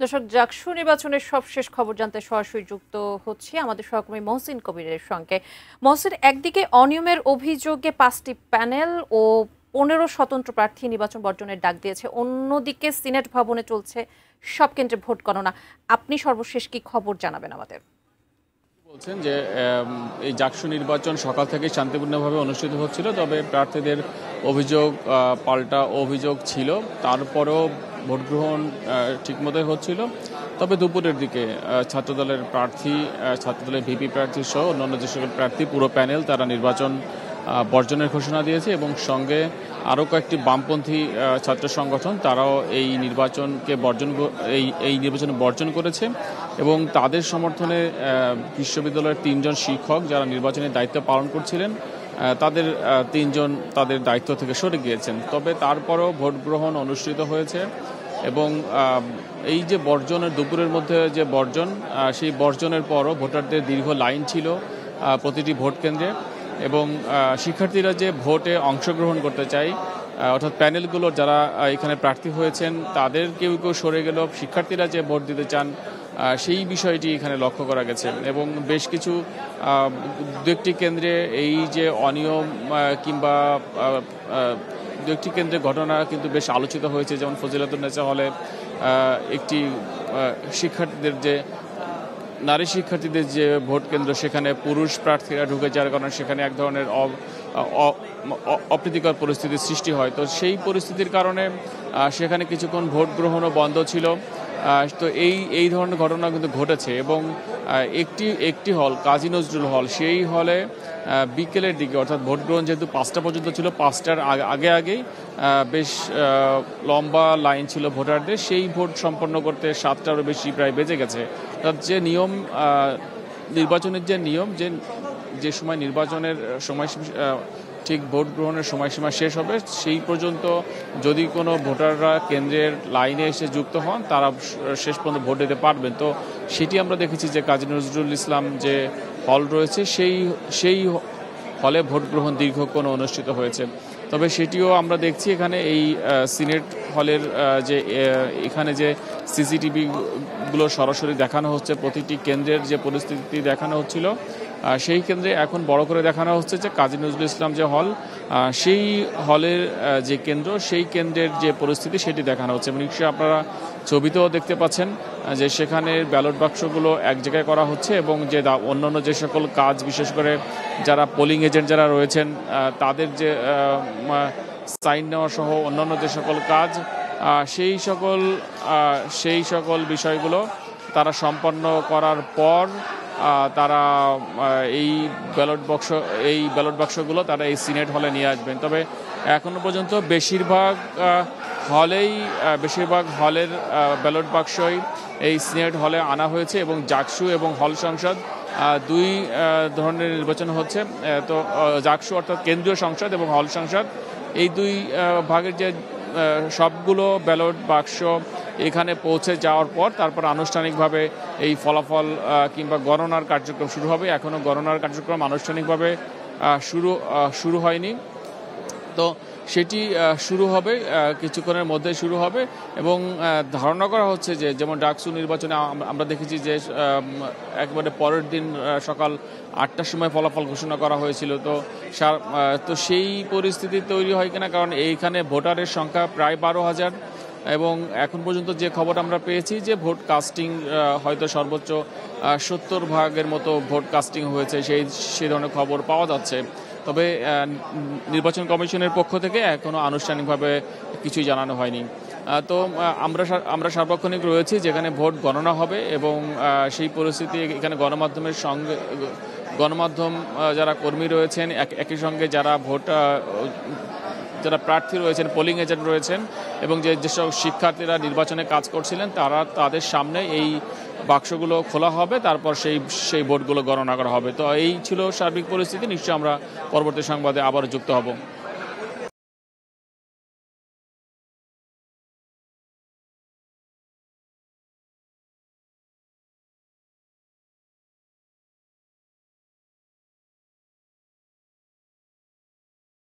দর্শক, জাকসু নির্বাচনের সবশেষ খবর জানতে সরাসরি যুক্ত হচ্ছি আমাদের সহকর্মী মহসিন কবিরের সঙ্গে। মহসিন, একদিকে অনিয়মের অভিযোগে 5টি প্যানেল ও 15 স্বতন্ত্র প্রার্থী নির্বাচন বর্জনের ডাক দিয়েছে, অন্যদিকে সিনেট ভবনে চলছে সব কেন্দ্রে ভোট গণনা। আপনি সর্বশেষ কি খবর জানাবেন আমাদের? বলছেন যে এই জাকসু নির্বাচন সকাল থেকে শান্তিপূর্ণভাবে অনুষ্ঠিত হচ্ছিল, তবে প্রার্থীদের অভিযোগ পাল্টা অভিযোগ ছিল। তারপরেও ভোট গ্রহণ ঠিকমতোই হচ্ছিল। তবে দুপুরের দিকে ছাত্রদলের প্রার্থী, ছাত্রদলের ভিপি প্রার্থী সহ অন্যান্য যে সকল প্রার্থী, পুরো প্যানেল তারা নির্বাচন বর্জনের ঘোষণা দিয়েছে এবং সঙ্গে আরও কয়েকটি বামপন্থী ছাত্র সংগঠন তারাও এই নির্বাচনকে এই নির্বাচন বর্জন করেছে এবং তাদের সমর্থনে বিশ্ববিদ্যালয়ের 3জন শিক্ষক যারা নির্বাচনের দায়িত্ব পালন করছিলেন তাদের 3জন তাদের দায়িত্ব থেকে সরে গিয়েছেন। তবে তারপরেও ভোট গ্রহণ অনুষ্ঠিত হয়েছে এবং এই যে বর্জনের দুপুরের মধ্যে যে বর্জন, সেই বর্জনের পরও ভোটারদের দীর্ঘ লাইন ছিল প্রতিটি ভোট কেন্দ্রে এবং শিক্ষার্থীরা যে ভোটে অংশগ্রহণ করতে চায়, অর্থাৎ প্যানেলগুলোর যারা এখানে প্রার্থী হয়েছেন তাদের কেউ কেউ সরে গেলেও শিক্ষার্থীরা যে ভোট দিতে চান সেই বিষয়টি এখানে লক্ষ্য করা গেছে এবং বেশ কিছু দু একটি কেন্দ্রে এই যে অনিয়ম কিংবা দু একটি কেন্দ্রের ঘটনা কিন্তু বেশ আলোচিত হয়েছে। যেমন ফজিলাতুন্নেসা হলে একটি শিক্ষার্থীদের যে নারী শিক্ষার্থীদের যে ভোট কেন্দ্র, সেখানে পুরুষ প্রার্থীরা ঢুকে যাওয়ার কারণে সেখানে এক ধরনের অপ্রীতিকর পরিস্থিতির সৃষ্টি হয়। তো সেই পরিস্থিতির কারণে সেখানে কিছুক্ষণ ভোট গ্রহণও বন্ধ ছিল। তো এই ধরনের ঘটনা কিন্তু ঘটেছে এবং একটি হল, কাজী নজরুল হল, সেই হলে বিকেলের দিকে, অর্থাৎ ভোট গ্রহণ যেহেতু 5টা পর্যন্ত ছিল, 5টার আগেই বেশ লম্বা লাইন ছিল ভোটারদের। সেই ভোট সম্পন্ন করতে 7টারও বেশি প্রায় বেজে গেছে। অর্থাৎ যে নিয়ম, নির্বাচনের যে নিয়ম, যে সময় নির্বাচনের সময় ঠিক ভোট গ্রহণের সময়সীমা শেষ হবে সেই পর্যন্ত যদি কোনো ভোটাররা কেন্দ্রের লাইনে এসে যুক্ত হন তারা শেষ পর্যন্ত ভোট দিতে পারবেন। তো সেটি আমরা দেখেছি যে কাজী নজরুল ইসলাম যে হল রয়েছে সেই হলে ভোট গ্রহণ দীর্ঘক্ষণ অনুষ্ঠিত হয়েছে। তবে সেটিও আমরা দেখছি এখানে এই সিনেট হলের যে এখানে যে সিসিটিভিগুলো সরাসরি দেখানো হচ্ছে, প্রতিটি কেন্দ্রের যে পরিস্থিতি দেখানো হচ্ছিল সেই কেন্দ্রে এখন বড় করে দেখানো হচ্ছে যে কাজী নজরুল ইসলাম যে হল, সেই হলের যে কেন্দ্র, সেই কেন্দ্রের যে পরিস্থিতি সেটি দেখানো হচ্ছে। এবং নিশ্চয়ই আপনারা ছবিতেও দেখতে পাচ্ছেন যে সেখানে ব্যালট বাক্সগুলো এক জায়গায় করা হচ্ছে এবং যে অন্যান্য যে সকল কাজ, বিশেষ করে যারা পোলিং এজেন্ট যারা রয়েছেন তাদের যে সাইন নেওয়া সহ অন্যান্য যে সকল কাজ, সেই সকল বিষয়গুলো তারা সম্পন্ন করার পর তারা এই ব্যালট বাক্সগুলো তারা এই সিনেট হলে নিয়ে আসবেন। তবে এখনো পর্যন্ত বেশিরভাগ হলের ব্যালট বাক্সই এই সিনেট হলে আনা হয়েছে এবং জাকসু এবং হল সংসদ দুই ধরনের নির্বাচন হচ্ছে। তো জাকসু অর্থাৎ কেন্দ্রীয় সংসদ এবং হল সংসদ, এই দুই ভাগের যে সবগুলো ব্যালট বাক্স এখানে পৌঁছে যাওয়ার পর তারপর আনুষ্ঠানিকভাবে এই ফলাফল কিংবা গণনার কার্যক্রম শুরু হবে। এখনও গণনার কার্যক্রম আনুষ্ঠানিকভাবে শুরু হয়নি। তো সেটি শুরু হবে, কিছুক্ষণের মধ্যে শুরু হবে এবং ধারণা করা হচ্ছে যে যেমন ডাকসু নির্বাচনে আমরা দেখেছি যে একেবারে পরের দিন সকাল 8টার সময় ফলাফল ঘোষণা করা হয়েছিল। তো সেই পরিস্থিতি তৈরি হয় কিনা, কারণ এইখানে ভোটারের সংখ্যা প্রায় 12,000 এবং এখন পর্যন্ত যে খবর আমরা পেয়েছি যে ভোট কাস্টিং হয়তো সর্বোচ্চ 70% মতো ভোট কাস্টিং হয়েছে, সেই ধরনের খবর পাওয়া যাচ্ছে। তবে নির্বাচন কমিশনের পক্ষ থেকে এখনও আনুষ্ঠানিকভাবে কিছুই জানানো হয়নি। তো আমরা সার্বক্ষণিক রয়েছি যেখানে ভোট গণনা হবে এবং সেই পরিস্থিতি এখানে গণমাধ্যম যারা কর্মী রয়েছেন, একই সঙ্গে যারা প্রার্থী রয়েছেন, পোলিং এজেন্ট রয়েছেন এবং যেসব শিক্ষার্থীরা নির্বাচনে কাজ করছিলেন তাদের সামনে এই বাক্সগুলো খোলা হবে, তারপর সেই ভোটগুলো গণনা করা হবে। তো এই ছিল সার্বিক পরিস্থিতি। নিশ্চয়ই আমরা পরবর্তী সংবাদে আবার যুক্ত হব।